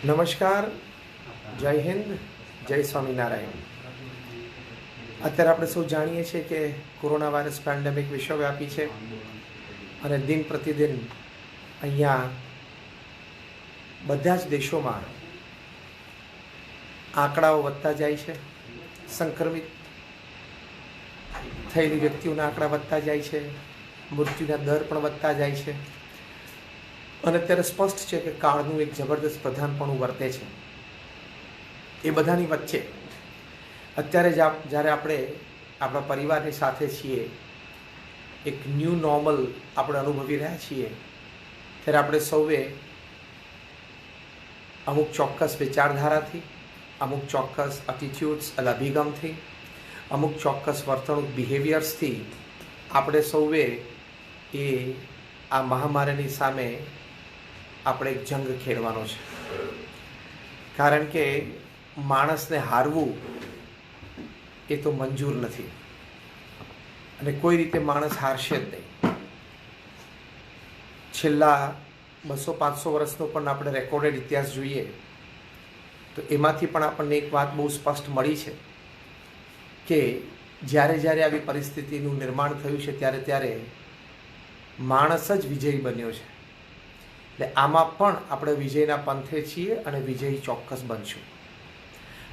નમસ્કાર, જય હિન્દ, જય સ્વામિનારાયણ. અત્યારે આપણે સૌ જાણીએ છીએ કે કોરોના વાયરસ પેન્ડેમિક વિશ્વવ્યાપી છે અને દિન પ્રતિદિન અહીંયા બધા જ દેશોમાં આંકડાઓ વધતા જાય છે. સંક્રમિત થયેલી વ્યક્તિઓના આંકડા વધતા જાય છે, મૃત્યુના દર પણ વધતા જાય છે અને અત્યારે સ્પષ્ટ છે કે કાળનું એક જબરદસ્ત પ્રધાનપણું વર્તે છે. એ બધાની વચ્ચે અત્યારે જ્યારે આપણે આપણા પરિવારની સાથે છીએ, એક ન્યૂ નોર્મલ આપણે અનુભવી રહ્યા છીએ, ત્યારે આપણે સૌએ અમુક ચોક્કસ વિચારધારાથી, અમુક ચોક્કસ એટીટ્યુડ્સ અભિગમથી, અમુક ચોક્કસ વર્તણૂક બિહેવિયર્સથી આપણે સૌએ એ આ મહામારીની સામે આપણે એક જંગ ખેડવાનો છે. કારણ કે માણસને હારવું એ તો મંજૂર નથી અને કોઈ રીતે માણસ હારશે જ નહીં. છેલ્લા 200-500 વર્ષનો પણ આપણે રેકોર્ડેડ ઇતિહાસ જોઈએ તો એમાંથી પણ આપણને એક વાત બહુ સ્પષ્ટ મળી છે કે જ્યારે આવી પરિસ્થિતિનું નિર્માણ થયું છે ત્યારે માણસ જ વિજયી બન્યો છે. એટલે આમાં પણ આપણે વિજયના પંથે છીએ અને વિજયી ચોક્કસ બનશું.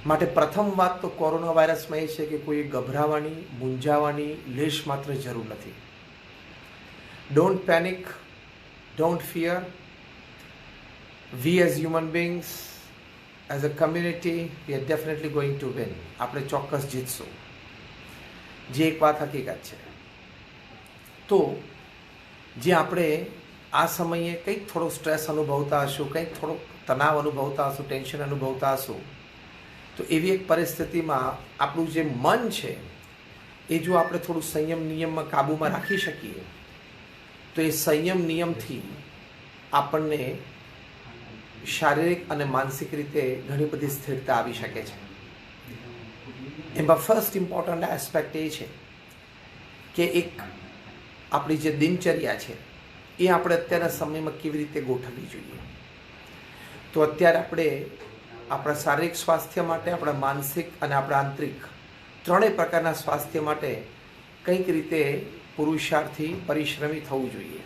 માટે પ્રથમ વાત તો કોરોના વાયરસમાં એ છે કે કોઈ ગભરાવાની, મૂંઝાવાની લેશ માત્ર જરૂર નથી. Don't panic, don't fear. We as human beings, as a community, we are definitely going to win. આપણે ચોક્કસ જીતશું, જે એક વાત હકીકત છે. તો જે આપણે આ સમયે કંઈક થોડો સ્ટ્રેસ અનુભવતા હશું, કંઈક થોડો તણાવ અનુભવતા હશું, ટેન્શન અનુભવતા હશું, તો એવી એક પરિસ્થિતિમાં આપણું જે મન છે એ જો આપણે થોડું સંયમ નિયમમાં કાબૂમાં રાખી શકીએ તો એ સંયમ નિયમથી આપણને શારીરિક અને માનસિક રીતે ઘણી બધી સ્થિરતા આવી શકે છે. એમાં ફર્સ્ટ ઇમ્પોર્ટન્ટ એસ્પેક્ટ એ છે કે એક આપણી જે દિનચર્યા છે એ આપણે અત્યારના સમયમાં કેવી રીતે ગોઠવવી જોઈએ. તો અત્યારે આપણે આપણા શારીરિક સ્વાસ્થ્ય માટે, આપણા માનસિક અને આપણા આંતરિક ત્રણેય પ્રકારના સ્વાસ્થ્ય માટે કંઈક રીતે પુરુષાર્થી પરિશ્રમી થવું જોઈએ.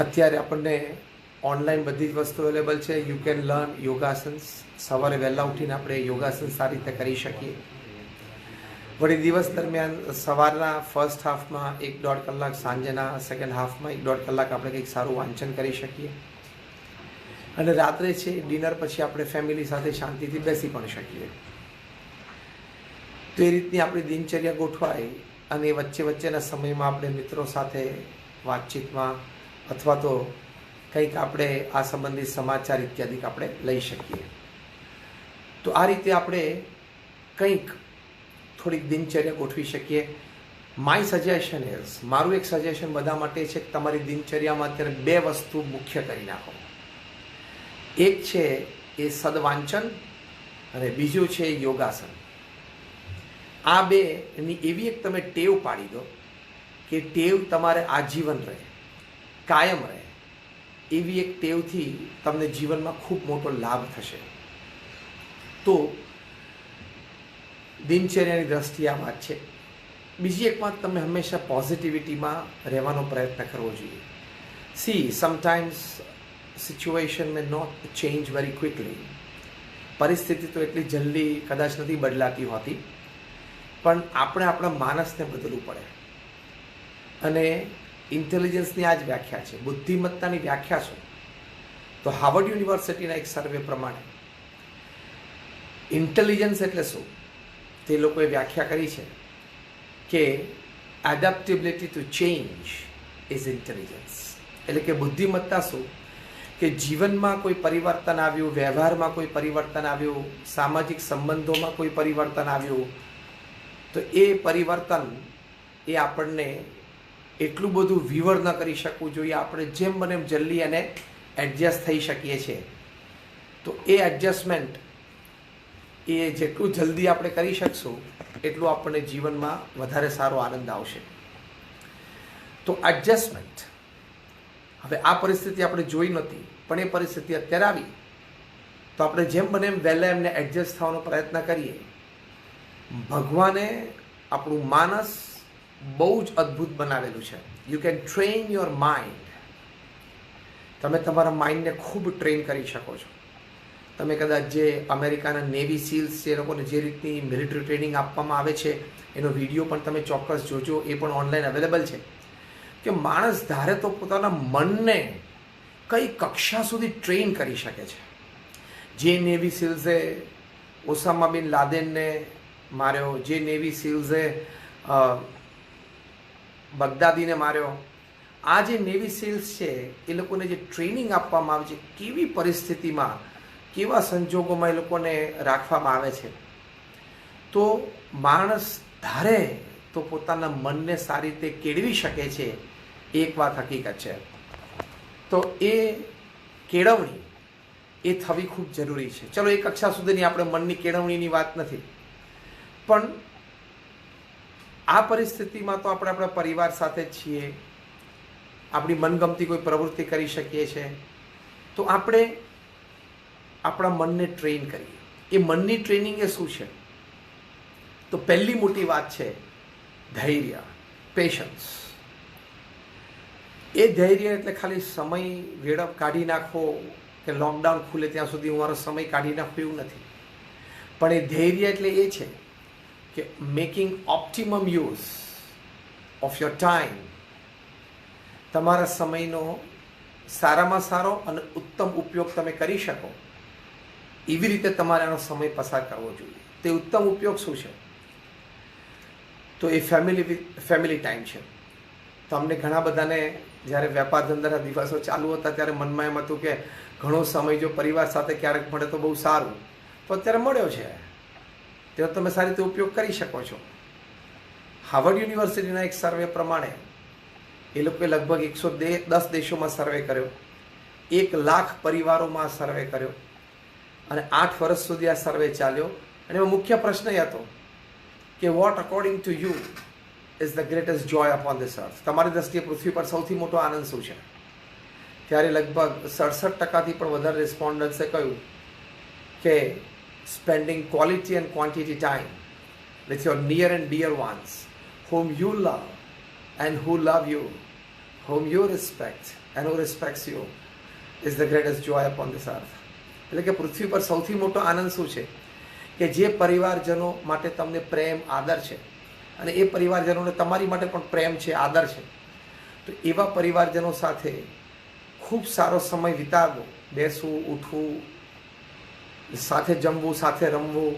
અત્યારે આપણને ઓનલાઈન બધી જ વસ્તુ અવેલેબલ છે. You can learn yogasanas. સવારે વહેલા ઉઠીને આપણે યોગાસન સારી રીતે કરી શકીએ. વળી દિવસ દરમિયાન સવારના ફર્સ્ટ હાફમાં 1-1.5 કલાક, સાંજના સેકન્ડ હાફમાં 1-1.5 કલાક આપણે કંઈક સારું વાંચન કરી શકીએ અને રાત્રે છે ડિનર પછી આપણે ફેમિલી સાથે શાંતિથી બેસી પણ શકીએ. તો એ રીતની આપણી દિનચર્યા ગોઠવાય અને વચ્ચેના સમયમાં આપણે મિત્રો સાથે વાતચીતમાં અથવા તો કંઈક આપણે આ સંબંધિત સમાચાર ઇત્યાદિ આપણે લઈ શકીએ. તો આ રીતે આપણે કંઈક થોડીક દિનચર્યા ગોઠવી શકીએ. માય સજેશન ઇઝ, મારું એક સજેશન બધા માટે છે કે તમારી દિનચર્યામાં અત્યારે 2 વસ્તુ મુખ્ય કરી નાખો. એક છે એ સદવાંચન અને બીજું છે યોગાસન. આ 2ની એવી એક તમે ટેવ પાડી દો કે ટેવ તમારે આજીવન રહે, કાયમ રહે. એવી એક ટેવથી તમને જીવનમાં ખૂબ મોટો લાભ થશે. તો દિનચર્યાની દ્રષ્ટિએ આ વાત છે. બીજી એક વાત, તમે હંમેશા પોઝિટિવિટીમાં રહેવાનો પ્રયત્ન કરવો જોઈએ. See, sometimes situation may not change very quickly. પરિસ્થિતિ તો એટલી જલ્દી કદાચ નથી બદલાતી હોતી, પણ આપણે આપણા માનસને બદલવું પડે. અને ઇન્ટેલિજન્સની આ જ વ્યાખ્યા છે. બુદ્ધિમત્તાની વ્યાખ્યા શું? તો હાર્વર્ડ યુનિવર્સિટીના એક સર્વે પ્રમાણે ઇન્ટેલિજન્સ એટલે શું તે લોકોએ વ્યાખ્યા કરી છે કે એડેપ્ટેબિલિટી ટુ ચેન્જ ઇઝ ઇન્ટેલિજન્સ. એટલે કે બુદ્ધિમત્તા શું કે જીવનમાં કોઈ પરિવર્તન આવ્યું, વ્યવહારમાં કોઈ પરિવર્તન આવ્યું, સામાજિક સંબંધોમાં કોઈ પરિવર્તન આવ્યું, તો એ પરિવર્તન એ આપણને એટલું બધું વિવર ન કરી શકવું જોઈએ. આપણે જેમ બને એમ જલ્દી એને એડજસ્ટ થઈ શકીએ છીએ. તો એ એડજસ્ટમેન્ટ એ જેટલું જલ્દી આપણે કરી શકશું એટલું આપણને જીવનમાં વધારે સારો આનંદ આવશે. તો એડજસ્ટમેન્ટ, હવે આ પરિસ્થિતિ આપણે જોઈ નહોતી, પણ એ પરિસ્થિતિ અત્યારે આવી તો આપણે જેમ બને એમ વહેલા એમને એડજસ્ટ થવાનો પ્રયત્ન કરીએ. ભગવાને આપણું માનસ બહુ જ અદ્ભુત બનાવેલું છે. You can train your mind. તમે તમારા માઇન્ડને ખૂબ ટ્રેન કરી શકો છો. તમે કદાચ જે અમેરિકાના નેવી સીલ્સ છે એ લોકોને જે રીતની મિલિટરી ટ્રેનિંગ આપવામાં આવે છે એનો વિડીયો પણ તમે ચોક્કસ જોજો, એ પણ ઓનલાઈન અવેલેબલ છે. કે માણસ ધારે તો પોતાના મનને કઈ કક્ષા સુધી ટ્રેન કરી શકે છે. જે નેવી સીલ્સે ઓસામા બિન લાદેનને માર્યો, જે નેવી સીલ્સે બગદાદીને માર્યો, આ જે નેવી સીલ્સ છે એ લોકોને જે ટ્રેનિંગ આપવામાં આવે છે, કેવી પરિસ્થિતિમાં કેવા સંજોગોમાં એ લોકોને રાખવામાં આવે છે, તો માણસ ધારે તો પોતાના મનને સારી રીતે કેળવી શકે છે. એક વાત હકીકત છે. તો એ કેળવણી એ થવી ખૂબ જરૂરી છે. ચલો એ કક્ષા સુધીની આપણે મનની કેળવણીની વાત નથી, પણ આ પરિસ્થિતિમાં તો આપણે આપણા પરિવાર સાથે જ છીએ, આપણી મનગમતી કોઈ પ્રવૃત્તિ કરી શકીએ છીએ. તો આપણે આપણા મનને ટ્રેન કરીએ. એ મનની ટ્રેનિંગ એ શું છે? તો પહેલી મોટી વાત છે ધૈર્ય, પેશન્સ. એ ધૈર્ય એટલે ખાલી સમય વેડપ કાઢી નાખવો કે લોકડાઉન ખુલે ત્યાં સુધી હું મારો સમય કાઢી નાખવો એવું નથી. પણ એ ધૈર્ય એટલે એ છે કે making optimum use of your time. તમારા સમયનો સારામાં સારો અને ઉત્તમ ઉપયોગ તમે કરી શકો એવી રીતે તમારે આનો સમય પસાર કરવો જોઈએ. તે ઉત્તમ ઉપયોગ શું છે? તો એ ફેમિલી ટાઈમ છે. તો અમને ઘણા બધાને જ્યારે વેપાર ધંધાના દિવસો ચાલુ હતા ત્યારે મનમાં એમ હતું કે ઘણો સમય જો પરિવાર સાથે ક્યારેક મળે તો બહુ સારું. તો અત્યારે મળ્યો છે, તેનો તમે સારી રીતે ઉપયોગ કરી શકો છો. હાર્વર્ડ યુનિવર્સિટીના એક સર્વે પ્રમાણે એ લોકોએ લગભગ 110 દેશોમાં સર્વે કર્યો, 1 લાખ પરિવારોમાં સર્વે કર્યો અને 8 વર્ષ સુધી આ સર્વે ચાલ્યો. અને એમાં મુખ્ય પ્રશ્ન એ હતો કે what according to you is the greatest joy upon this earth. તમારી દ્રષ્ટિએ પૃથ્વી પર સૌથી મોટો આનંદ શું છે? ત્યારે લગભગ 67% પણ વધારે રિસ્પોન્ડન્ટ્સે કહ્યું કે spending quality and quantity time with your near and dear ones, whom you love and who love you, whom you respect and who respects you, is the greatest joy upon this earth. એટલે કે પૃથ્વી પર સૌથી મોટો આનંદ શું છે? કે જે પરિવારજનો માટે તમને પ્રેમ આદર છે અને એ પરિવારજનોને તમારી માટે પણ પ્રેમ છે, આદર છે, તો એવા પરિવારજનો સાથે ખૂબ સારો સમય વિતાવવો, બેસવું, ઉઠવું, સાથે જમવું, સાથે રમવું,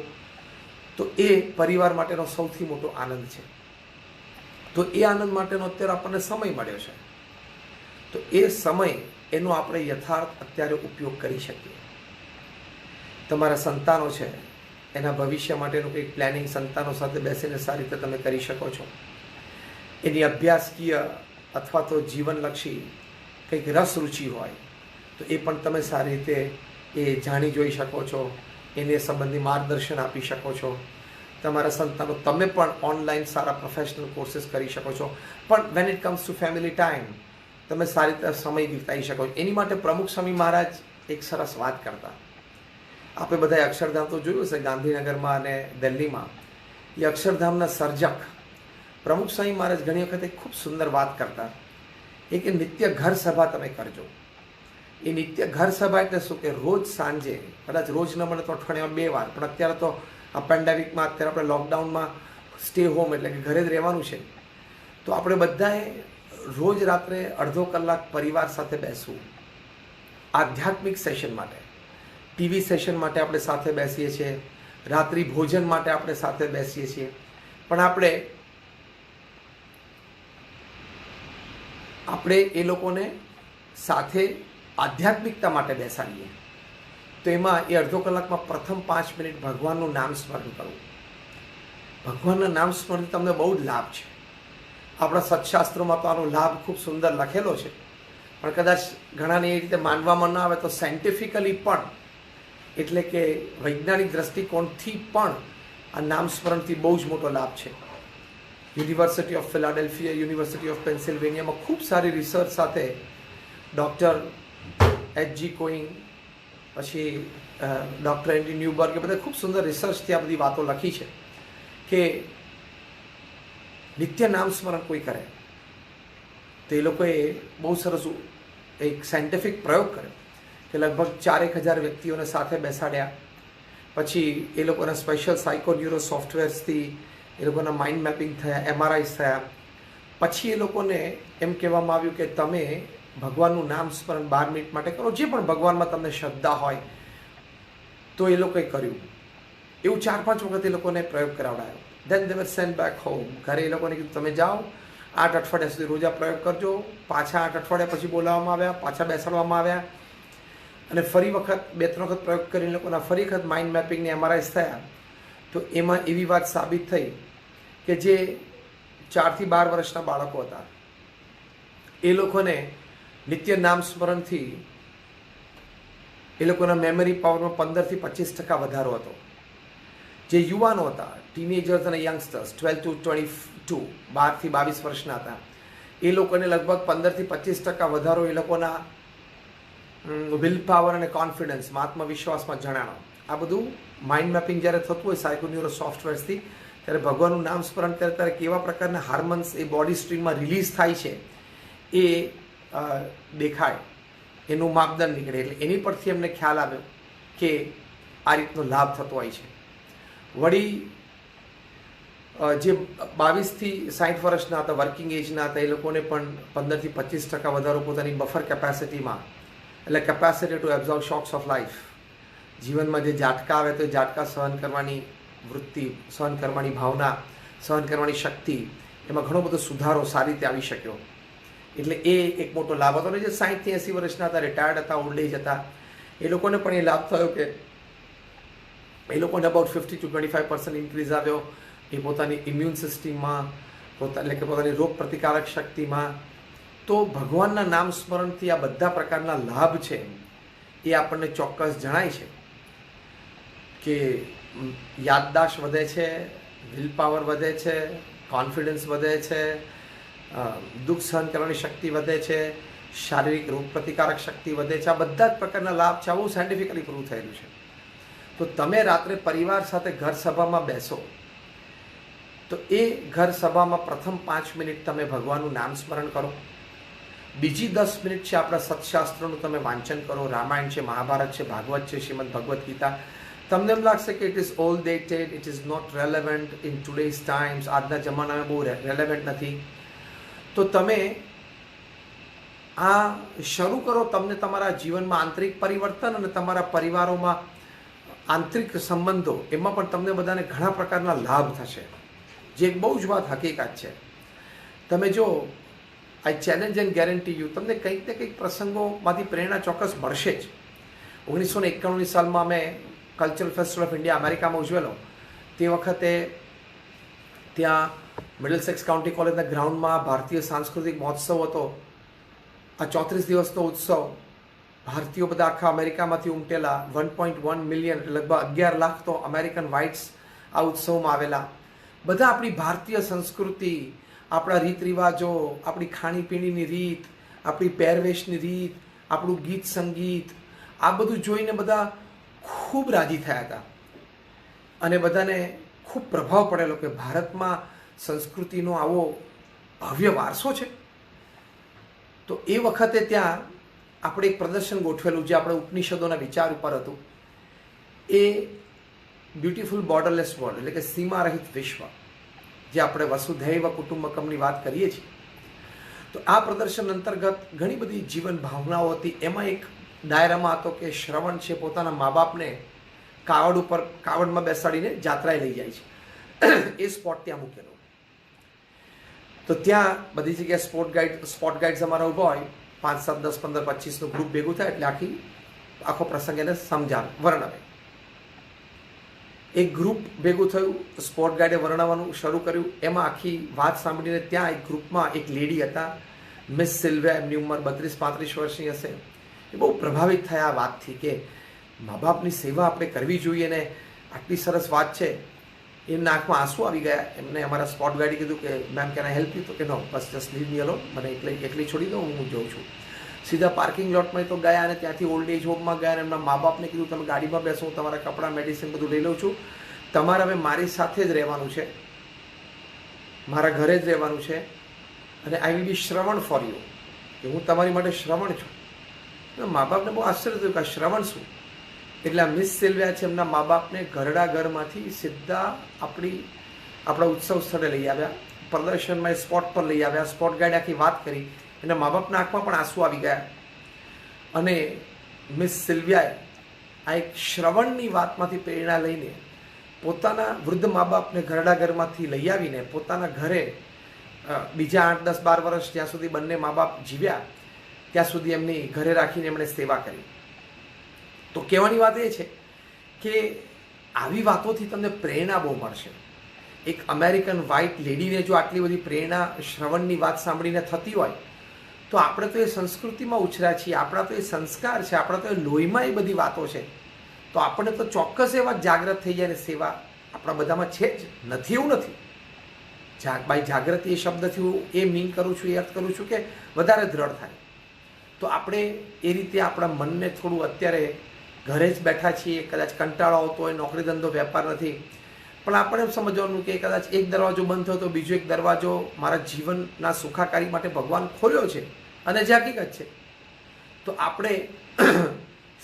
તો એ પરિવાર માટેનો સૌથી મોટો આનંદ છે. તો એ આનંદ માટેનો અત્યારે આપણને સમય મળ્યો છે. તો એ સમય એનો આપણે યથાર્થ અત્યારે ઉપયોગ કરી શકીએ. તમારા સંતાનો છે એના ભવિષ્ય માટેનું કંઈક પ્લાનિંગ સંતાનો સાથે બેસીને સારી રીતે તમે કરી શકો છો. એની અભ્યાસકીય અથવા તો જીવનલક્ષી કંઈક રસ રુચિ હોય તો એ પણ તમે સારી રીતે એ જાણી જોઈ શકો છો, એને સંબંધી માર્ગદર્શન આપી શકો છો. તમારા સંતાનો તમે પણ ઓનલાઈન સારા પ્રોફેશનલ કોર્સીસ કરી શકો છો. પણ when it comes to family time તમે સારી રીતે સમય વિતાવી શકો છો. એની માટે પ્રમુખ સ્વામી મહારાજ એક સરસ વાત કરતા. આપણે બધાએ અક્ષરધામ તો જોયું છે ગાંધીનગરમાં અને દિલ્હીમાં. એ અક્ષરધામના સર્જક પ્રમુખ સ્વામી મહારાજ ઘણી વખતે ખૂબ સુંદર વાત કરતા. એ કે નિત્ય ઘર સભા તમે કરજો. એ નિત્ય ઘર સભા એટલે શું કે રોજ સાંજે, કદાચ રોજ ન મળે તો અઠવાડિયામાં 2 વાર, પણ અત્યારે તો આ પેન્ડેમિકમાં, અત્યારે આપણે લોકડાઉનમાં સ્ટે હોમ એટલે કે ઘરે જ રહેવાનું છે, તો આપણે બધાએ રોજ રાત્રે અડધો કલાક પરિવાર સાથે બેસવું. આધ્યાત્મિક સેશન માટે, ટીવી સેશન માટે આપણે સાથે બેસીએ છીએ, રાત્રિ ભોજન માટે આપણે સાથે બેસીએ છીએ, પણ આપણે એ લોકોને સાથે આધ્યાત્મિકતા માટે બેસાડીએ. તો એમાં એ અડધો કલાકમાં પ્રથમ 5 મિનિટ ભગવાનનું નામ સ્મરણ કરવું. ભગવાનના નામ સ્મરણ તમને બહુ જ લાભ છે. આપણા સત્શાસ્ત્રોમાં તો આનો લાભ ખૂબ સુંદર લખેલો છે, પણ કદાચ ઘણાને એ રીતે માનવામાં ન આવે તો સાયન્ટિફિકલી પણ, એટલે કે વૈજ્ઞાનિક દ્રષ્ટિકોણથી પણ આ નામ સ્મરણથી બહુ જ મોટો લાભ છે. University of Philadelphia, university of પેન્સિલ્વેનિયામાં ખૂબ સારી રિસર્ચ સાથે ડૉક્ટર એચ.જી. કોઈંગ, પછી ડૉક્ટર એન્ડી ન્યુબર્ગ, એ બધા ખૂબ સુંદર રિસર્ચથી આ બધી વાતો લખી છે કે નિત્ય નામ સ્મરણ કોઈ કરે તો એ લોકોએ બહુ સરસ એક સાયન્ટિફિક પ્રયોગ કર્યો કે લગભગ 4,000 વ્યક્તિઓને સાથે બેસાડ્યા, પછી એ લોકોના સ્પેશિયલ સાયકોન્યુરો સોફ્ટવેર્સથી એ લોકોના માઇન્ડ મેપિંગ થયા, એમઆરઆઈસ થયા, પછી એ લોકોને એમ કહેવામાં આવ્યું કે તમે ભગવાનનું નામ સ્મરણ 12 મિનિટ માટે કરો, જે પણ ભગવાનમાં તમને શ્રદ્ધા હોય. તો એ લોકોએ કર્યું એવું 4-5 વખત એ લોકોને પ્રયોગ કરાવડાયો. દેન દે વર સેન્ટ બેક હોમ. ઘરે એ લોકોને કીધું તમે જાઓ 8 અઠવાડિયા સુધી રોજ આ પ્રયોગ કરજો. પાછા 8 અઠવાડિયા પછી બોલાવવામાં આવ્યા, પાછા બેસાડવામાં આવ્યા, અને ફરી વખત 2-3 વખત પ્રયોગ કરીને લોકોના ફરી વખત માઇન્ડ મેપિંગને એમઆરઆઈસ થયા. તો એમાં એવી વાત સાબિત થઈ કે જે 4 થી 12 વર્ષના બાળકો હતા એ લોકોને નિત્ય નામ સ્મરણથી એ લોકોના મેમરી પાવરમાં 15 થી 25% વધારો હતો. જે યુવાનો હતા, ટીનેજર્સ અને યંગસ્ટર્સ 12 to 22, 12 થી 22 વર્ષના હતા, એ લોકોને લગભગ 15 થી 25% વધારો એ લોકોના વિલ પાવર અને કોન્ફિડન્સમાં, આત્મવિશ્વાસમાં જણાવો. આ બધું માઇન્ડ મેપિંગ જ્યારે થતું હોય સાયકોન્યુરો સોફ્ટવેર્સથી, ત્યારે ભગવાનનું નામ સ્મરણ કરે ત્યારે કેવા પ્રકારના હાર્મોન્સ એ બોડી સ્ટ્રીમમાં રિલીઝ થાય છે એ દેખાય, એનું માપદંડ નીકળે. એટલે એની પરથી એમને ખ્યાલ આવ્યો કે આ રીતનો લાભ થતો હોય છે. વળી જે 22 થી 60 વર્ષના હતા, વર્કિંગ એજના હતા, એ લોકોને પણ 15 થી 25% વધારો પોતાની બફર કેપેસિટીમાં, એટલે capacity two absorb shocks of life, જીવનમાં જે ઝાટકા આવે તો એ ઝાટકા સહન કરવાની વૃત્તિ, સહન કરવાની ભાવના, સહન કરવાની શક્તિ, એમાં ઘણો બધો સુધારો સારી રીતે આવી શક્યો. એટલે એ એક મોટો લાભ હતો. અને જે 60 થી 80 વર્ષના હતા, રિટાયર્ડ હતા, ઓલ્ડ એજ હતા, એ લોકોને પણ એ લાભ થયો કે એ લોકોને અબાઉટ 50 to 25% ઇન્ક્રીઝ આવ્યો એ પોતાની ઇમ્યુન સિસ્ટમમાં, એટલે કે પોતાની રોગ પ્રતિકારક શક્તિમાં. તો ભગવાનના નામ સ્મરણથી આ બધા પ્રકારના લાભ છે એ આપણને ચોક્કસ જણાય છે કે યાદદાશ્ત વધે છે, વિલ પાવર વધે છે, કોન્ફિડન્સ વધે છે, દુઃખ સહન કરવાની શક્તિ વધે છે, શારીરિક રોગ પ્રતિકારક શક્તિ વધે છે. આ બધા જ પ્રકારના લાભ છે. આ બહુ સાયન્ટિફિકલી પ્રૂવ થયેલું છે. તો તમે રાત્રે પરિવાર સાથે ઘર સભામાં બેસો તો એ ઘર સભામાં પ્રથમ 5 મિનિટ તમે ભગવાનનું નામ સ્મરણ કરો, બીજી 10 મિનિટ છે આપણા સત્શાસ્ત્રોનું તમે વાંચન કરો. રામાયણ છે, મહાભારત છે, ભાગવત છે, શ્રીમદ ભગવદ્ ગીતા. તમને એમ લાગશે કે it is all dated, it is not relevant in today's times, આજના જમાનામાં બહુ રેલેવન્ટ નથી. તો તમે આ શરૂ કરો. તમને તમારા જીવનમાં આંતરિક પરિવર્તન અને તમારા પરિવારોમાં આંતરિક સંબંધો, એમાં પણ તમને બધાને ઘણા પ્રકારના લાભ થશે, જે એક બહુ જ વાત હકીકત છે. તમે જો આઈ ચેલેન્જ એન્ડ ગેરંટી યુ, તમને કંઈક ને કંઈક પ્રસંગોમાંથી પ્રેરણા ચોક્કસ મળશે જ. 1991ની સાલમાં અમે કલ્ચરલ ફેસ્ટિવલ ઓફ ઇન્ડિયા અમેરિકામાં ઉજવેલો. તે વખતે ત્યાં મિડલસેક્સ કાઉન્ટી કોલેજના ગ્રાઉન્ડમાં ભારતીય સાંસ્કૃતિક મહોત્સવ હતો. આ 34 દિવસનો ઉત્સવ, ભારતીયો બધા આખા અમેરિકામાંથી ઉમટેલા, 1.1 મિલિયન, લગભગ 11 લાખ તો અમેરિકન વ્હાઇટ્સ આ ઉત્સવમાં આવેલા. બધા આપણી ભારતીય સંસ્કૃતિ, આપણા રીત રિવાજો, આપણી ખાણીપીણીની રીત, આપણી પહેરવેશની રીત, આપણું ગીત સંગીત, આ બધું જોઈને બધા ખૂબ રાજી થયા હતા. અને બધાને ખૂબ પ્રભાવ પડેલો કે ભારતમાં સંસ્કૃતિનો આવો ભવ્ય વારસો છે. તો એ વખતે ત્યાં આપણે એક પ્રદર્શન ગોઠવેલું જે આપણે ઉપનિષદોના વિચાર ઉપર હતું. એ બ્યુટિફુલ બોર્ડરલેસ વર્લ્ડ, એટલે કે સીમા રહિત વિશ્વ, જે આપણે વસુધૈવ કુટુંબકમની વાત કરીએ છીએ. તો આ પ્રદર્શન અંતર્ગત ઘણી બધી જીવન ભાવનાઓ હતી. એમાં એક ડાયરામાં હતો કે શ્રવણ છે પોતાના મા બાપને કાવડમાં બેસાડીને જાત્રાએ લઈ જાય છે. એ સ્પોટ ત્યાં મૂકેલો. તો ત્યાં બધી જગ્યાએ સ્પોટ ગાઈડ્સ અમારા ઊભા હોય, 5, 7, 10, 15, 25નું ગ્રુપ ભેગું થાય એટલે આખો પ્રસંગ એને સમજાવે, વર્ણવે. એક ગ્રુપ ભેગું થયું, સ્પોટ ગાઈડે વર્ણવવાનું શરૂ કર્યું. એમાં આખી વાત સાંભળીને ત્યાં એક ગ્રુપમાં એક લેડી હતા, મિસ સિલ્વિયા, એમની ઉંમર 32-35 વર્ષની હશે. એ બહુ પ્રભાવિત થયા આ વાતથી કે મા બાપની સેવા આપણે કરવી જોઈએ ને આટલી સરસ વાત છે. એમના આંખમાં આંસુ આવી ગયા. એમને અમારા સ્પોટ ગાઈડે કીધું કે ma'am can I help you? તો કે નો, બસ જસ્ટ લીવ મી અલોન, મને એકલી છોડી દો, હું જોઉં છું. સીધા પાર્કિંગ લોટમાં તો ગયા અને ત્યાંથી ઓલ્ડ એજ હોમમાં ગયા અને એમના મા બાપને કીધું તમે ગાડીમાં બેસો, હું તમારા કપડાં મેડિસિન બધું લઈ લઉં છું, તમારે હવે મારી સાથે જ રહેવાનું છે, મારા ઘરે જ રહેવાનું છે, અને I will be Shravan for you, કે હું તમારી માટે શ્રવણ છું. મા બાપને બહુ આશ્ચર્ય થયું કે આ શ્રવણ શું? એટલે આ મિસ સિલ્વિયા છે એમના મા બાપને ઘરડા ઘરમાંથી સીધા આપણા ઉત્સવ સ્થળે લઈ આવ્યા, પ્રદર્શનમાં સ્પોટ પર લઈ આવ્યા, સ્પોટ ગાઈડ આખી વાત કરી, એના મા બાપના આંખમાં પણ આંસુ આવી ગયા. અને મિસ સિલ્વિયાએ આ એક શ્રવણની વાતમાંથી પ્રેરણા લઈને પોતાના વૃદ્ધ મા બાપને ઘરડા ઘરમાંથી લઈ આવીને પોતાના ઘરે બીજા 8, 10, 12 વર્ષ જ્યાં સુધી બંને મા બાપ જીવ્યા ત્યાં સુધી એમની ઘરે રાખીને એમણે સેવા કરી. તો કહેવાની વાત એ છે કે આવી વાતોથી તમને પ્રેરણા બહુ મળશે. એક અમેરિકન વ્હાઇટ લેડીને જો આટલી બધી પ્રેરણા શ્રવણની વાત સાંભળીને થતી હોય તો આપણે તો એ સંસ્કૃતિમાં ઉછર્યા છીએ, આપણા તો એ સંસ્કાર છે, આપણા તો એ લોહીમાં એ બધી વાતો છે, તો આપણે તો ચોક્કસ એવા જાગૃત થઈ જાય ને સેવા આપણા બધામાં છે જ. નથી એવું નથી. બાય જાગૃતિ એ શબ્દથી હું એ મીન કરું છું, એ અર્થ કરું છું કે વધારે દ્રઢ થાય. તો આપણે એ રીતે આપણા મનને થોડું, અત્યારે ઘરે જ બેઠા છીએ, કદાચ કંટાળો આવતો હોય, નોકરી ધંધો વેપાર નથી, પણ આપણે એમ સમજવાનું કે કદાચ એક દરવાજો બંધ થયો તો બીજો એક દરવાજો મારા જીવનના સુખાકારી માટે ભગવાન ખોલ્યો છે, અને જે હકીકત છે. તો આપણે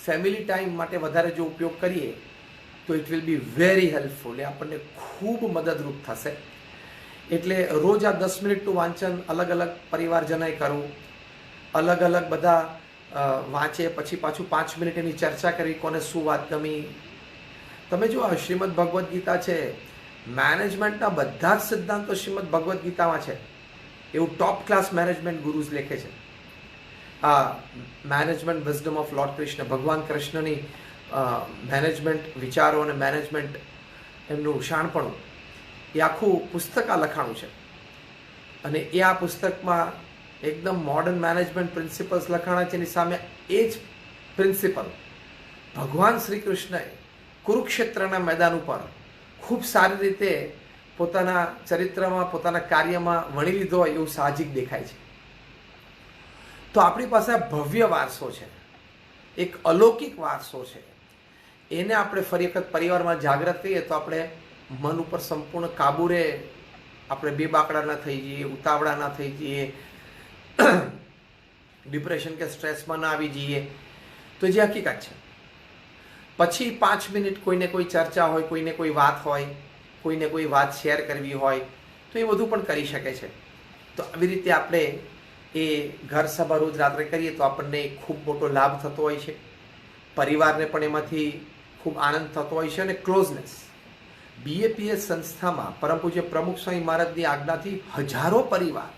ફેમિલી ટાઈમ માટે વધારે જો ઉપયોગ કરીએ તો it will be very helpful. એ આપણને ખૂબ મદદરૂપ થશે. એટલે રોજ આ 10 મિનિટનું વાંચન અલગ અલગ પરિવારજનોએ કરવું, અલગ અલગ બધા વાંચે, પછી પાછું 5 મિનિટ એની ચર્ચા કરવી, કોને શું વાત ગમી. તમે જો આ શ્રીમદ ભગવદ્ ગીતા છે, મેનેજમેન્ટના બધા જ સિદ્ધાંતો શ્રીમદ ભગવદ્ ગીતામાં છે, એવું ટોપ ક્લાસ મેનેજમેન્ટ ગુરુઝ લેખે છે. આ management wisdom of lord Krishna, ભગવાન કૃષ્ણની મેનેજમેન્ટ વિચારો અને મેનેજમેન્ટ એમનું શાણપણું, એ આખું પુસ્તક આ લખાણું છે. અને એ આ પુસ્તકમાં એકદમ મોડર્ન મેનેજમેન્ટ પ્રિન્સિપલ્સ લખાણા છે. એની સામે એ જ પ્રિન્સિપલ ભગવાન શ્રી કૃષ્ણએ કુરુક્ષેત્રના મેદાન ઉપર ખૂબ સારી રીતે પોતાના ચરિત્રમાં, પોતાના કાર્યમાં વણી લીધો હોય એવું સાહજિક દેખાય છે. તો આપણી પાસે આ ભવ્ય વારસો છે, એક અલૌકિક વારસો છે. એને આપણે ફરી વખત પરિવારમાં જાગૃત કરીએ તો આપણે મન ઉપર સંપૂર્ણ કાબુ રહે, આપણે બે બાકડા ના થઈ જઈએ, ઉતાવળા ના થઈ જઈએ, ડિપ્રેશન કે સ્ટ્રેસમાં ના આવી જઈએ. તો જે હકીકત છે, પછી 5 મિનિટ કોઈને કોઈ ચર્ચા હોય, કોઈને કોઈ વાત હોય, કોઈને કોઈ વાત શેર કરવી હોય તો એ બધું પણ કરી શકે છે. તો આવી રીતે આપણે એ ઘર સભા રોજ રાત્રે કરીએ તો આપણને ખૂબ મોટો લાભ થતો હોય છે, પરિવારને પણ એમાંથી ખૂબ આનંદ થતો હોય છે. અને ક્લોઝનેસ, BAPS સંસ્થામાં પરમ પૂજ્ય પ્રમુખ સ્વામી મહારાજની આજ્ઞાથી હજારો પરિવાર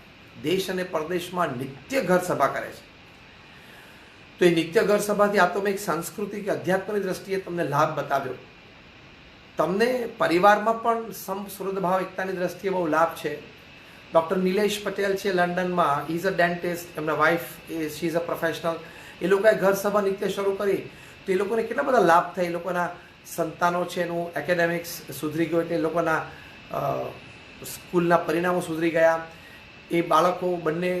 દેશ અને પરદેશમાં નિત્ય ઘર સભા કરે છે. તો એ નિત્ય ઘર સભાથી આ તો મેં એક સંસ્કૃતિ કે અધ્યાત્મની દ્રષ્ટિએ તમને લાભ બતાવ્યો. તમને પરિવારમાં પણ સમસુહૃદ ભાવ એકતાની દ્રષ્ટિએ બહુ લાભ છે. ડૉક્ટર નિલેશ પટેલ છે લંડનમાં, ઇઝ અ ડેન્ટિસ્ટ, એમના wife she is a professional. એ લોકોએ ઘર સભા નિત્ય શરૂ કરી તો એ લોકોને કેટલા બધા લાભ થાય. એ લોકોના સંતાનો છે એનું એકેડેમિક્સ સુધરી ગયું, એટલે એ લોકોના સ્કૂલના પરિણામો સુધરી ગયા. એ બાળકો બંને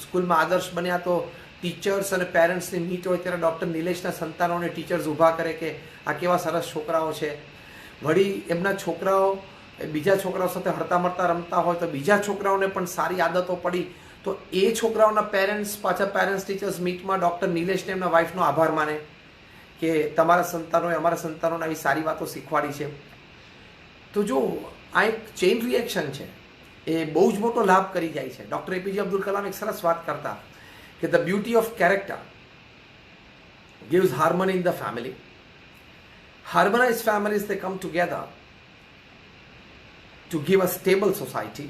સ્કૂલમાં આદર્શ બન્યા. તો ટીચર્સ અને પેરેન્ટ્સની મીટ હોય ત્યારે ડૉક્ટર નિલેશના સંતાનોને ટીચર્સ ઊભા કરે કે આ કેવા સરસ છોકરાઓ છે. વળી એમના છોકરાઓ બીજા છોકરાઓ સાથે હરતા મરતા રમતા હોય તો બીજા છોકરાઓને પણ સારી આદતો પડી. તો એ છોકરાઓના પેરેન્ટ્સ પાછા પેરેન્ટ્સ ટીચર્સ મીટમાં ડૉક્ટર નિલેશને એમના વાઇફનો આભાર માને કે તમારા સંતાનોએ અમારા સંતાનોને આવી સારી વાતો શીખવાડી છે. તો જો આ એક ચેઇન રિએક્શન છે, એ બહુ જ મોટો લાભ કરી જાય છે. ડૉક્ટર APJ અબ્દુલ કલામ એક સરસ વાત કરતા કે the beauty of character gives harmony in the family. Harmonized families, they come together to give a stable society.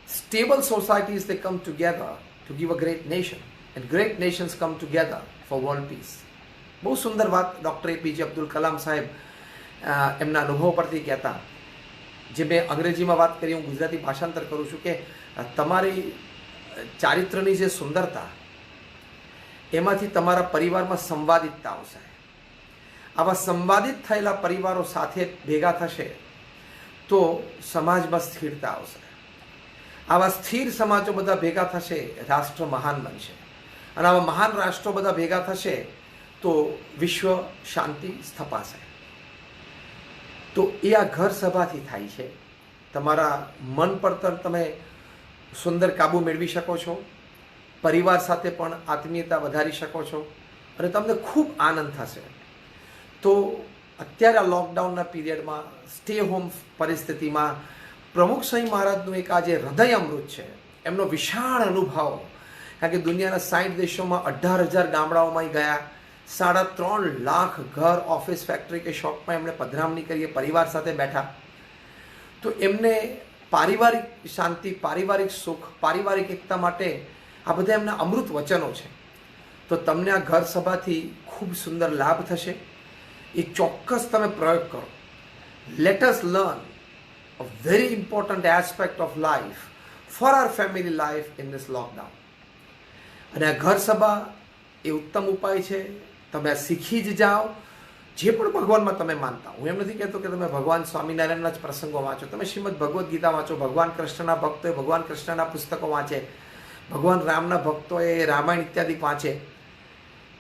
Stable societies, they come together to give a great nation. And great nations come together for world peace. બહુ સુંદર વાત doctor APJ Abdul Kalam સાહેબ એમના અનુભવ પરથી કહેતા. જે મેં અંગ્રેજીમાં વાત કરી, હું ગુજરાતી ભાષાંતર કરું છું કે તમારી ચારિત્રની જે સુંદરતા, એમાંથી તમારા પરિવારમાં સંવાદિતતા આવશે. આવા સંવાદિત થયેલા પરિવારો સાથે ભેગા થશે તો સમાજમાં સ્થિરતા આવશે. આવા સ્થિર સમાજો બધા ભેગા થશે, રાષ્ટ્ર મહાન બનશે. અને આવા મહાન રાષ્ટ્રો બધા ભેગા થશે તો વિશ્વ શાંતિ સ્થપાશે. તો એ આ ઘર સભાથી થાય છે. તમારા મન પર તમે સુંદર કાબુ મેળવી શકો છો, પરિવાર સાથે પણ આત્મીયતા વધારી શકો છો અને તમને ખૂબ આનંદ થશે. તો અત્યારે આ લોકડાઉનના પીરિયડમાં સ્ટે હોમ પરિસ્થિતિમાં પ્રમુખ સ્વામી મહારાજનું એક આજે હૃદય અમૃત છે, એમનો વિશાળ અનુભવ. કારણ કે દુનિયાના 60 દેશોમાં 18,000 ગામડાઓમાં ગયા, 3.5 લાખ ઘર, ઓફિસ, ફેક્ટરી કે શોપમાં એમણે પધરામણી કરી, પરિવાર સાથે બેઠા. તો એમને પારિવારિક શાંતિ, પારિવારિક સુખ, પારિવારિક એકતા માટે આ બધા એમના અમૃત વચનો છે. તો તમને આ ઘર સભાથી ખૂબ સુંદર લાભ થશે. એ ચોક્કસ તમે પ્રયોગ કરો. Let us learn a very important aspect of life for our family life in this lockdown. અને આ ઘર સભા એ ઉત્તમ ઉપાય છે. તમે આ શીખી જ જાઓ. જે પણ ભગવાનમાં તમે માનતા, હું એમ નથી કહેતો કે તમે ભગવાન સ્વામિનારાયણના જ પ્રસંગો વાંચો, તમે શ્રીમદ ભગવદ્ ગીતા વાંચો, ભગવાન કૃષ્ણના ભક્તોએ ભગવાન કૃષ્ણના પુસ્તકો વાંચે, ભગવાન રામના ભક્તોએ રામાયણ ઇત્યાદિ વાંચે,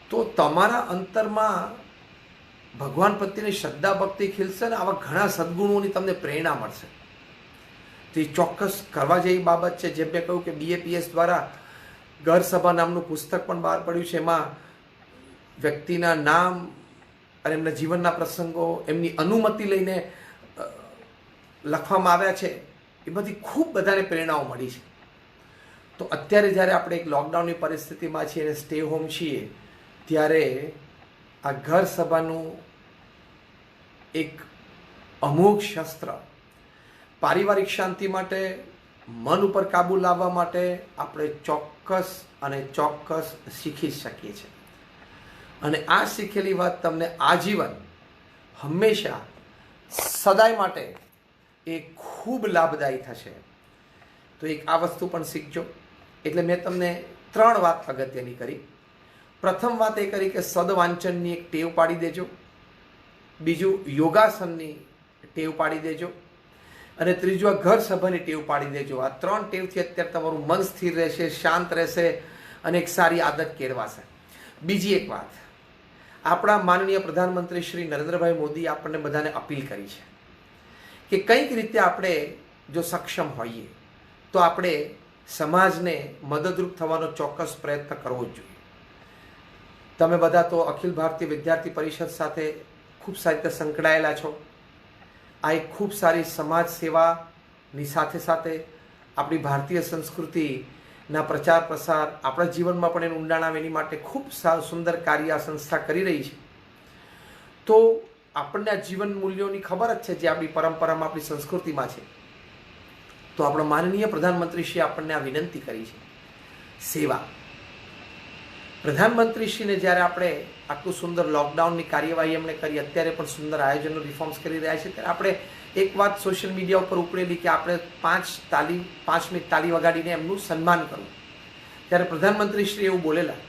તો તમારા અંતરમાં ભગવાન પ્રત્યેની શ્રદ્ધા ભક્તિ ખીલશે અને આવા ઘણા સદગુણોની તમને પ્રેરણા મળશે. તો એ ચોક્કસ કરવા જેવી બાબત છે. જેમ મેં કહ્યું કે BAPS દ્વારા ઘર સભા નામનું પુસ્તક પણ બહાર પડ્યું છે. એમાં વ્યક્તિના નામ અને એમના જીવનના પ્રસંગો, એમની અનુમતિ લઈને લખવામાં આવ્યા છે. એમાંથી ખૂબ બધાને પ્રેરણાઓ મળી છે. તો અત્યારે જ્યારે આપણે એક લોકડાઉનની પરિસ્થિતિમાં છીએ અને સ્ટે હોમ છીએ, ત્યારે આ ઘર સભાનું એક અમોઘ શસ્ત્ર પારિવારિક શાંતિ માટે, મન ઉપર કાબુ લાવવા માટે આપણે ચોક્કસ અને ચોક્કસ શીખી શકીએ છીએ. અને આ શીખેલી વાત તમને આજીવન, હંમેશા, સદાય માટે એ ખૂબ લાભદાયી થશે. તો એક આ વસ્તુ પણ શીખજો. એટલે મેં તમને 3 વાત અગત્યની કરી. પ્રથમ વાત એ કરી કે સદવાંચનની એક ટેવ પાડી દેજો. બીજું, યોગાસનની ટેવ પાડી દેજો. અને ત્રીજું, આ ઘર સભાની ટેવ પાડી દેજો. આ 3 ટેવથી અત્યારે તમારું મન સ્થિર રહેશે, શાંત રહેશે અને એક સારી આદત કેળવાશે. બીજી એક વાત, આપણા માનનીય પ્રધાનમંત્રી શ્રી નરેન્દ્રભાઈ મોદી આપણને બધાને અપીલ કરી છે કે કંઈક રીતે આપણે જો સક્ષમ હોઈએ તો આપણે સમાજને મદદરૂપ થવાનો ચોક્કસ પ્રયત્ન કરવો જ જોઈએ. તમે બધા તો અખિલ ભારતીય વિદ્યાર્થી પરિષદ સાથે ખૂબ સારી રીતે સંકળાયેલા છો. આ એક ખૂબ સારી સમાજ સેવાની સાથે સાથે આપણી ભારતીય સંસ્કૃતિના પ્રચાર પ્રસાર, આપણા જીવનમાં પણ એનું ઊંડાણ આવે એની માટે ખૂબ સુંદર કાર્ય આ સંસ્થા કરી રહી છે. તો આપણને આ જીવન મૂલ્યોની ખબર જ છે, જે આપણી પરંપરામાં, આપણી સંસ્કૃતિમાં છે. તો આપણા માનનીય પ્રધાનમંત્રીશ્રીએ આપણને આ વિનંતી કરી છે, સેવા. પ્રધાનમંત્રીશ્રીને જ્યારે આપણે આટલું સુંદર લોકડાઉનની કાર્યવાહી એમણે કરી, અત્યારે પણ સુંદર આયોજનો, રિફોર્મ્સ કરી રહ્યા છે, ત્યારે આપણે એક વાત સોશિયલ મીડિયા ઉપર ઉપડેલી કે આપણે 5 મિનિટ તાલી વગાડીને એમનું સન્માન કરવું. ત્યારે પ્રધાનમંત્રીશ્રી એવું બોલેલા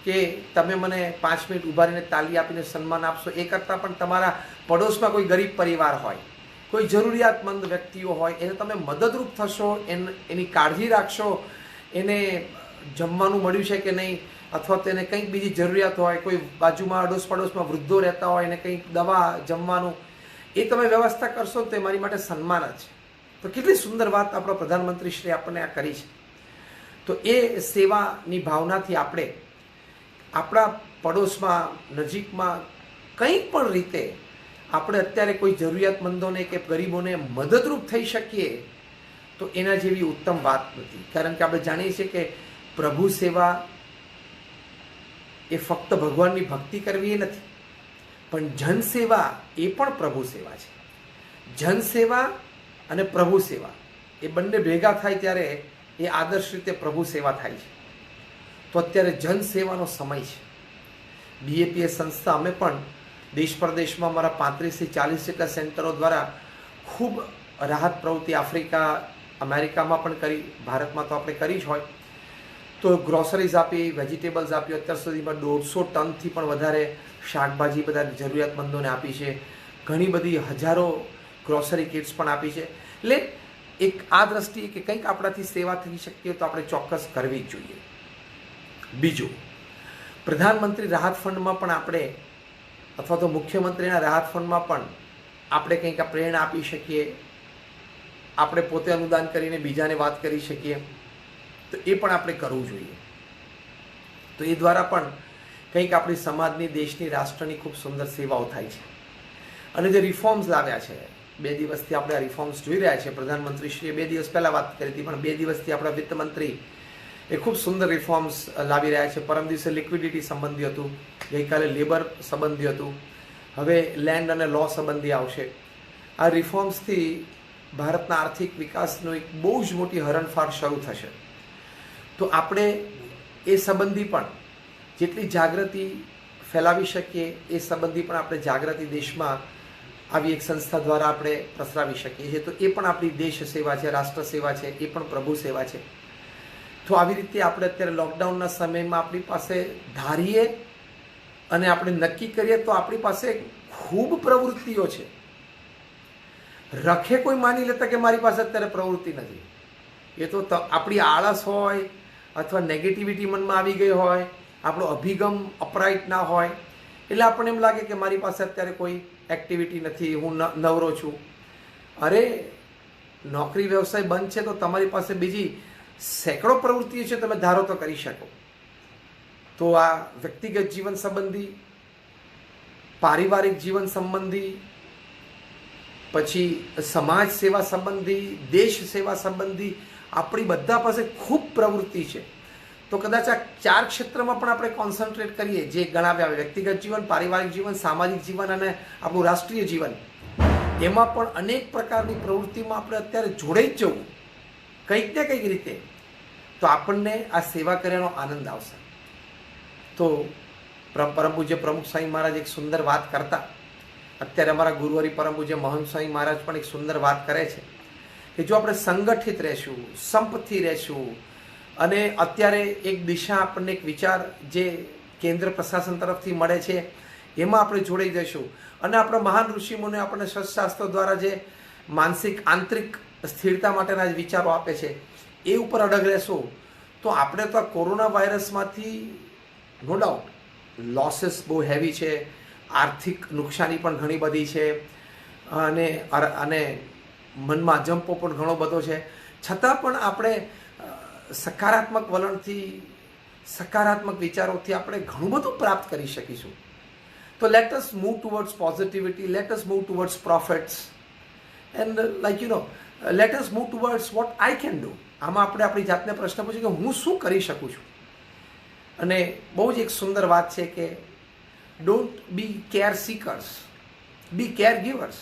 કે તમે મને 5 મિનિટ ઊભા રહીને તાલી આપીને સન્માન આપશો, એ કરતાં પણ તમારા પડોશમાં કોઈ ગરીબ પરિવાર હોય, કોઈ જરૂરિયાતમંદ વ્યક્તિઓ હોય, એને તમે મદદરૂપ થશો, એની કાળજી રાખશો, એને જમવાનું મળ્યું છે કે નહીં, અથવા તો એને કંઈક બીજી જરૂરિયાત હોય, કોઈ બાજુમાં અડોશ પડોશમાં વૃદ્ધો રહેતા હોય, એને કંઈક દવા, જમવાનું, એ તમે વ્યવસ્થા કરશો તો એ મારી માટે સન્માન જ છે. તો કેટલી સુંદર વાત આપણા પ્રધાનમંત્રીશ્રીએ આપણને આ કરી છે. તો એ સેવાની ભાવનાથી આપણે આપણા પડોશમાં, નજીકમાં કંઈ પણ રીતે આપણે અત્યારે કોઈ જરૂરિયાતમંદોને કે ગરીબોને મદદરૂપ થઈ શકીએ તો એના જેવી ઉત્તમ વાત નથી. કારણ કે આપણે જાણીએ છીએ કે પ્રભુ સેવા એ ફક્ત ભગવાનની ભક્તિ કરવી એ નથી, પણ જનસેવા એ પણ પ્રભુ સેવા છે. જનસેવા અને પ્રભુ સેવા એ બંને ભેગા થાય ત્યારે એ આદર્શ રીતે પ્રભુ સેવા થાય છે. તો અત્યારે જનસેવાનો સમય છે. BAPS સંસ્થા અમે પણ દેશ પ્રદેશમાં અમારા 35 થી 40 જેટલા સેન્ટરો દ્વારા ખૂબ રાહત પ્રવૃત્તિ આફ્રિકા, અમેરિકામાં પણ કરી, ભારતમાં તો આપણે કરી જ હોય. તો ગ્રોસરીઝ આપી, વેજીટેબલ્સ આપી, અત્યાર સુધીમાં 150 ટનથી પણ વધારે શાકભાજી બધા જરૂરિયાતમંદોને આપી છે. ઘણી બધી હજારો ગ્રોસરી કિટ્સ પણ આપી છે. એટલે એક આ દ્રષ્ટિએ કે કંઈક આપણાથી સેવા થઈ શકતી હોય તો આપણે ચોક્કસ કરવી જ જોઈએ. બીજું, પ્રધાનમંત્રી રાહત ફંડમાં પણ આપણે અથવા તો મુખ્યમંત્રીના રાહત ફંડમાં પણ આપણે કંઈક પ્રેરણા આપી શકીએ, આપણે પોતે અનુદાન કરીને બીજાને વાત કરી શકીએ, તો એ પણ આપણે કરવું જોઈએ. તો એ દ્વારા પણ કંઈક આપણી સમાજની, દેશની, રાષ્ટ્રની ખૂબ સુંદર સેવાઓ થાય છે. અને જે રિફોર્મ્સ લાવ્યા છે, 2 દિવસથી આપણે આ રિફોર્મ્સ જોઈ રહ્યા છે. પ્રધાનમંત્રીશ્રીએ 2 દિવસ પહેલાં વાત કરી હતી, પણ 2 દિવસથી આપણા વિત્તમંત્રી એ ખૂબ સુંદર રિફોર્મ્સ લાવી રહ્યા છે. પરમ દિવસે લિક્વિડિટી સંબંધી હતું, ગઈકાલે લેબર સંબંધી હતું, હવે લેન્ડ અને લો સંબંધી આવશે. આ રિફોર્મ્સથી ભારતના આર્થિક વિકાસનો એક બહુ જ મોટી હરણફાળ શરૂ થશે. તો આપણે એ સંબંધી પણ જેટલી જાગૃતિ ફેલાવી શકીએ એ સંબંધી પણ આપણે જાગૃતિ દેશમાં આવી એક સંસ્થા દ્વારા આપણે પ્રસરાવી શકીએ છીએ. તો એ પણ આપણી દેશ સેવા છે, રાષ્ટ્ર સેવા છે, એ પણ પ્રભુ સેવા છે. તો આવી રીતે આપણે અત્યારે લોકડાઉનના સમયમાં આપણી પાસે ધારીએ અને આપણે નક્કી કરીએ તો આપણી પાસે ખૂબ પ્રવૃત્તિઓ છે. રખે કોઈ માની લેતા કે મારી પાસે અત્યારે પ્રવૃત્તિ નથી, એ તો આપણી આળસ હોય અથવા નેગેટિવિટી મનમાં આવી ગઈ હોય, આપણો અભિગમ અપરાઇટ ના હોય, એટલે આપણને એમ લાગે કે મારી પાસે અત્યારે કોઈ એક્ટિવિટી નથી, હું નવરો છું. અરે, નોકરી વ્યવસાય બંધ છે તો તમારી પાસે બીજી સેંકડો પ્રવૃત્તિઓ છે, તમે ધારો તો કરી શકો. તો આ વ્યક્તિગત જીવન સંબંધી, પારિવારિક જીવન સંબંધી, પછી સમાજ સેવા સંબંધી, દેશ સેવા સંબંધી આપણી બધા પાસે ખૂબ પ્રવૃત્તિ છે. તો કદાચ આ 4 ક્ષેત્રમાં પણ આપણે કોન્સન્ટ્રેટ કરીએ, જે ગણાવ્યા, વ્યક્તિગત જીવન, પારિવારિક જીવન, સામાજિક જીવન અને આપણું રાષ્ટ્રીય જીવન, એમાં પણ અનેક પ્રકારની પ્રવૃત્તિમાં આપણે અત્યારે જોડાઈ જ જવું કંઈક ને કંઈક રીતે, તો આપણને આ સેવા કર્યાનો આનંદ આવશે. તો પરમ પૂજ્ય પ્રમુખ સ્વામી મહારાજ એક સુંદર વાત કરતા, અત્યારે અમારા ગુરુવારી પરમ પૂજ્ય મહંત સ્વામી મહારાજ પણ એક સુંદર વાત કરે છે કે જો આપણે સંગઠિત રહેશું, સંપથી રહેશું, અને અત્યારે એક દિશા, આપણને એક વિચાર જે કેન્દ્ર પ્રશાસન તરફથી મળે છે એમાં આપણે જોડાઈ જઈશું, અને આપણા મહાન ઋષિમુનિ આપણને શાસ્ત્રો દ્વારા જે માનસિક આંતરિક સ્થિરતા માટેના જ વિચારો આપે છે એ ઉપર અડગ રહેશું, તો આપણે તો આ કોરોના વાયરસમાંથી નો ડાઉટ લોસીસ બહુ હેવી છે, આર્થિક નુકસાની પણ ઘણી બધી છે, અને મનમાં અજંપો પણ ઘણો બધો છે, છતાં પણ આપણે સકારાત્મક વલણથી, સકારાત્મક વિચારોથી આપણે ઘણું બધું પ્રાપ્ત કરી શકીશું. તો let us move towards positivity, let us move towards profits, and let us move towards what I can do. આમાં આપણે આપણી જાતને પ્રશ્ન પૂછીએ કે હું શું કરી શકું છું. અને બહુ જ એક સુંદર વાત છે કે don't be care seekers, be caregivers.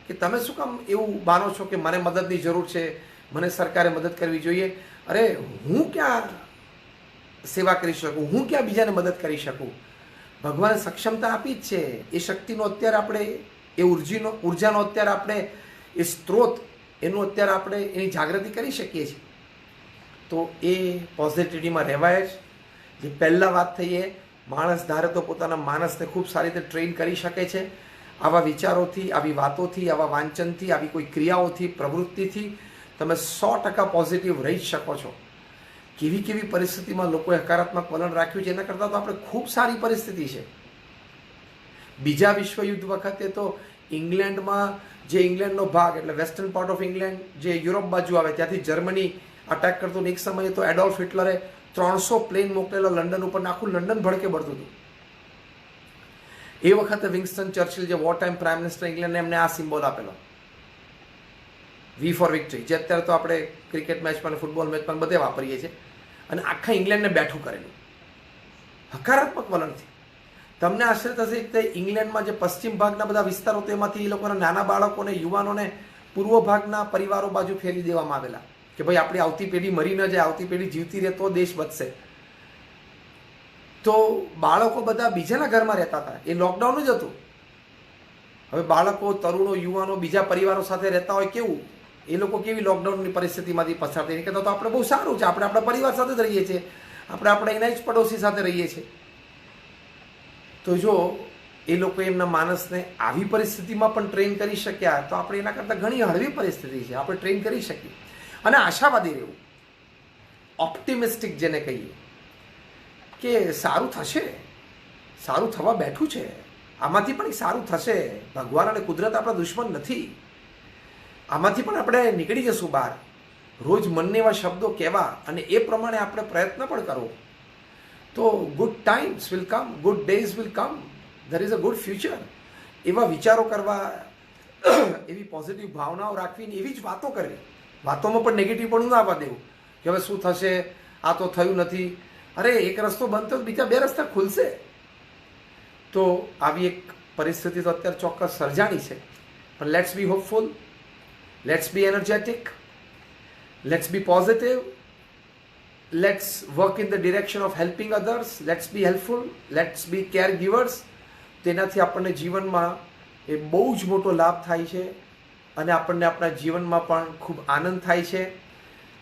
કે તમે શું કામ એવું માનો છો કે મને મદદની જરૂર છે, મને સરકારે મદદ કરવી જોઈએ. અરે, હું ક્યાં સેવા કરી શકું, હું ક્યાં બીજાને મદદ કરી શકું. ભગવાને સક્ષમતા આપી જ છે, એ શક્તિનો અત્યારે આપણે, એ ઉર્જાનો અત્યારે આપણે, એ સ્ત્રોત, એનું અત્યારે આપણે એની જાગૃતિ કરી શકીએ છીએ. તો એ પોઝિટિવિટીમાં રહેવાય જ. જે પહેલાં વાત થઈ એ માણસ ધારે તો પોતાના માણસને ખૂબ સારી રીતે ટ્રેન કરી શકે છે. આવા વિચારોથી, આવી વાતોથી, આવા વાંચનથી, આવી કોઈ ક્રિયાઓથી, પ્રવૃત્તિથી તમે 100% પોઝિટિવ રહી શકો છો. કેવી કેવી પરિસ્થિતિમાં લોકોએ હકારાત્મક વલણ રાખ્યું છે, એના કરતાં તો આપણે ખૂબ સારી પરિસ્થિતિ છે. બીજા વિશ્વયુદ્ધ વખતે તો ઇંગ્લેન્ડમાં, જે ઇંગ્લેન્ડનો ભાગ એટલે વેસ્ટર્ન પાર્ટ ઓફ ઇંગ્લેન્ડ જે યુરોપ બાજુ આવે, ત્યાંથી જર્મની અટેક કરતું, એક સમયે તો એડોલ્ફ હિટલરે 300 પ્લેન મોકલેલો લંડન ઉપર, આખું લંડન ભડકે પડતું હતું. એ વખતે વિન્સ્ટન ચર્ચિલ, જે વોર ટાઈમ પ્રાઇમ મિનિસ્ટર ઇંગ્લેન્ડને, એમને આ સિમ્બોલ આપેલો, વી ફોર વિક્ટરી, જે અત્યારે તો આપણે ક્રિકેટ મેચમાં, ફૂટબોલ મેચમાં બધે વાપરીએ છીએ. અને આખા ઇંગ્લેન્ડને બેઠું કરેલું હકારાત્મક વલણથી. તમને આશ્ચર્ય થશે કે ઇંગ્લેન્ડમાં જે પશ્ચિમ ભાગના બધા વિસ્તારો, તેમાંથી એ લોકોના નાના બાળકોને, યુવાનોને પૂર્વ ભાગના પરિવારો બાજુ ફેરી દેવામાં આવેલા કે ભાઈ આપણી આવતી પેઢી મરી ન જાય, આવતી પેઢી જીવતી રહે તો દેશ બચશે. તો બાળકો બધા બીજાના ઘરમાં રહેતા હતા, એ લોકડાઉન જ હતું. હવે બાળકો, તરુણો, યુવાનો બીજા પરિવારો સાથે રહેતા હોય, કેવું એ લોકો કેવી લોકડાઉનની પરિસ્થિતિમાંથી પસાર થઈ. કહેતા તો આપણે બહુ સારું છે, આપણે આપણા પરિવાર સાથે જ રહીએ છીએ, આપણે એના જ પડોશી સાથે રહીએ છીએ. તો જો એ લોકો એમના માણસને આવી પરિસ્થિતિમાં પણ ટ્રેન કરી શક્યા, તો આપણે એના કરતાં ઘણી હળવી પરિસ્થિતિ છે, આપણે ટ્રેન કરી શકીએ. અને આશાવાદી રહેવું, ઓપ્ટિમિસ્ટિક જેને કહીએ, કે સારું થશે, સારું થવા બેઠું છે, આમાંથી પણ સારું થશે. ભગવાન અને કુદરત આપણા દુશ્મન નથી. આમાંથી પણ આપણે નીકળી જશું બહાર. રોજ મનને એવા શબ્દો કહેવા અને એ પ્રમાણે આપણે પ્રયત્ન પણ કરવો, તો good times will come, good days will come, there is a good future. એવા વિચારો કરવા, એવી પોઝિટિવ ભાવનાઓ રાખવીને એવી જ વાતો કરવી. વાતોમાં પણ નેગેટિવ પણ ના આવવા દેવું કે હવે શું થશે, આ તો થયું નથી, અરે એક રસ્તો બંધ થયો બીજા બે રસ્તા ખુલશે. તો આવી એક પરિસ્થિતિ તો અત્યારે ચોક્કસ સર્જાણી છે, પણ let's be hopeful, let's be energetic, let's be positive, let's work in the direction of helping others, let's be helpful, let's be caregivers. તેનાથી આપણને જીવનમાં એ બહુ જ મોટો લાભ થાય છે અને આપણને આપણા જીવનમાં પણ ખૂબ આનંદ થાય છે.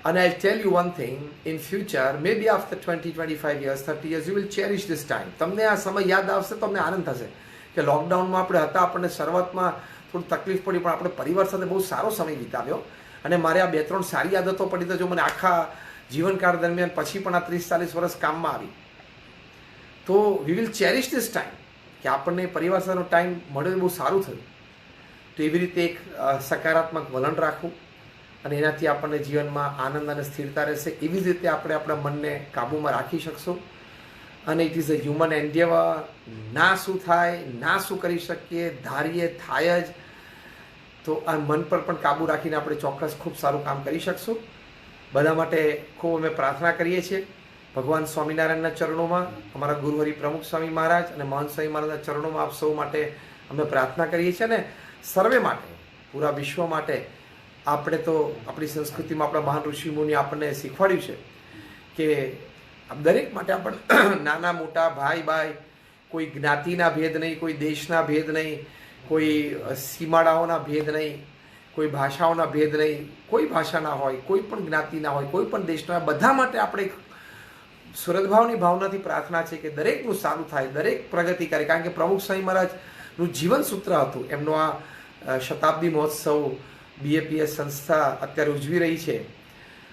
અને I tell you one thing, in future, maybe after 20-25 years, 30 years, you will cherish this time. તમને આ સમય યાદ આવશે તો તમને આનંદ થશે કે લોકડાઉનમાં આપણે હતા, આપણને શરૂઆતમાં થોડું તકલીફ પડી, પણ આપણે પરિવાર સાથે બહુ સારો સમય વિતાવ્યો અને મારે આ 2-3 સારી આદતો પડી તો જો મને આખા જીવનકાળ દરમિયાન પછી પણ આ 30-40 વર્ષ કામમાં આવી. તો we will cherish this time, કે આપણને પરિવાર સાથેનો ટાઈમ મળ્યો બહુ સારું થયું. તો એવી રીતે એક સકારાત્મક વલણ રાખવું અને એનાથી આપણને જીવનમાં આનંદ અને સ્થિરતા રહેશે. એવી જ રીતે આપણે આપણા મનને કાબૂમાં રાખી શકશું. અને it is a human endeavour. ના શું થાય, ના શું કરી શકીએ, ધારીએ થાય જ. તો આ મન પર પણ કાબૂ રાખીને આપણે ચોક્કસ ખૂબ સારું કામ કરી શકશું. બધા માટે ખૂબ અમે પ્રાર્થના કરીએ છીએ ભગવાન સ્વામિનારાયણના ચરણોમાં, અમારા ગુરુહરિ પ્રમુખ સ્વામી મહારાજ અને મહંત સ્વામી મહારાજના ચરણોમાં આપ સૌ માટે અમે પ્રાર્થના કરીએ છીએ. અને સર્વે માટે, પૂરા વિશ્વ માટે. આપણે તો આપણી સંસ્કૃતિમાં આપણા મહાન ઋષિમુનિ આપણને શીખવાડ્યું છે કે દરેક માટે આપણે નાના મોટા, ભાઈ ભાઈ, કોઈ જ્ઞાતિના ભેદ નહીં, કોઈ દેશના ભેદ નહીં, કોઈ સીમાડાઓના ભેદ નહીં, કોઈ ભાષાઓના ભેદ નહીં, કોઈ ભાષાના હોય, કોઈ પણ જ્ઞાતિના હોય, કોઈ પણ દેશના, બધા માટે આપણે એક સુરતભાવની ભાવનાથી પ્રાર્થના છે કે દરેકનું સારું થાય, દરેક પ્રગતિ કરે. કારણ કે પ્રમુખ સ્વામી મહારાજનું જીવન સૂત્ર હતું. એમનો આ શતાબ્દી મહોત્સવ BAPS સંસ્થા અત્યારે ઉજવી રહી છે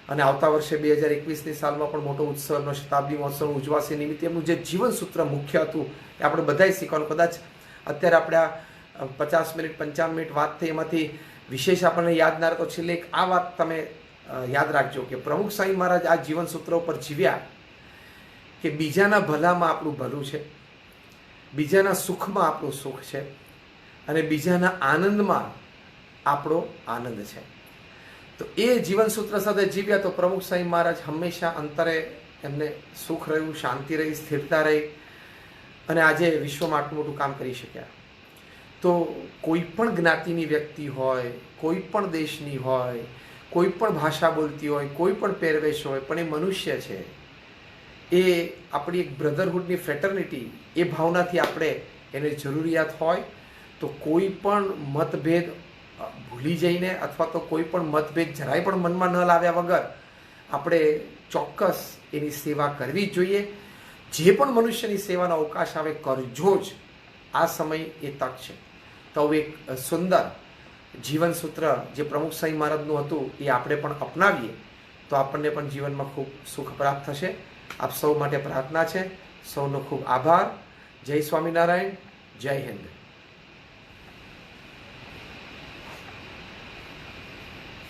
અને આવતા વર્ષે 2021ની સાલમાં પણ મોટો ઉત્સવ, એમનો શતાબ્દી મહોત્સવ ઉજવાશે. નિમિત્તે એમનું જે જીવન સૂત્ર મુખ્ય હતું એ આપણે બધાએ શીખવાનું. કદાચ અત્યારે આપણે આ 50 મિનિટ 55 મિનિટ વાત થઈ, એમાંથી વિશેષ આપણને યાદ ના રહે તો છેલ્લે એક આ વાત તમે યાદ રાખજો કે પ્રમુખ સ્વામી મહારાજ આ જીવન સૂત્ર ઉપર જીવ્યા કે બીજાના ભલામાં આપણું ભલું છે, બીજાના સુખમાં આપણું સુખ છે અને બીજાના આનંદમાં આપણો આનંદ છે. તો એ જીવન સૂત્ર સાથે જીવ્યા તો પ્રમુખ સ્વામી મહારાજ હંમેશા અંતરે એમને સુખ રહ્યું, શાંતિ રહી, સ્થિરતા રહી અને આજે વિશ્વમાં આટલું મોટું કામ કરી શક્યા. તો કોઈ પણ જ્ઞાતિની વ્યક્તિ હોય, કોઈ પણ દેશની હોય, કોઈ પણ ભાષા બોલતી હોય, કોઈ પણ પહેરવેશ હોય, પણ એ મનુષ્ય છે. એ આપણી એક બ્રધરહુડની ફ્રેટર્નિટી, એ ભાવનાથી આપણે એને જરૂરિયાત હોય તો કોઈ પણ મતભેદ ભૂલી જઈને અથવા તો કોઈ પણ મતભેદ જરાય પણ મનમાં ન લાવ્યા વગર આપણે ચોક્કસ એની સેવા કરવી જ જોઈએ. જે પણ મનુષ્યની સેવાનો અવકાશ આવે કરજો જ. આ સમય એ તક છે. તો એક સુંદર જીવન સૂત્ર જે પ્રમુખ સ્વામી મહારાજનું હતું એ આપણે પણ અપનાવીએ તો આપણને પણ જીવનમાં ખૂબ સુખ પ્રાપ્ત થશે. આપ સૌ માટે પ્રાર્થના છે. સૌનો ખૂબ આભાર. જય સ્વામિનારાયણ. જય હિન્દ.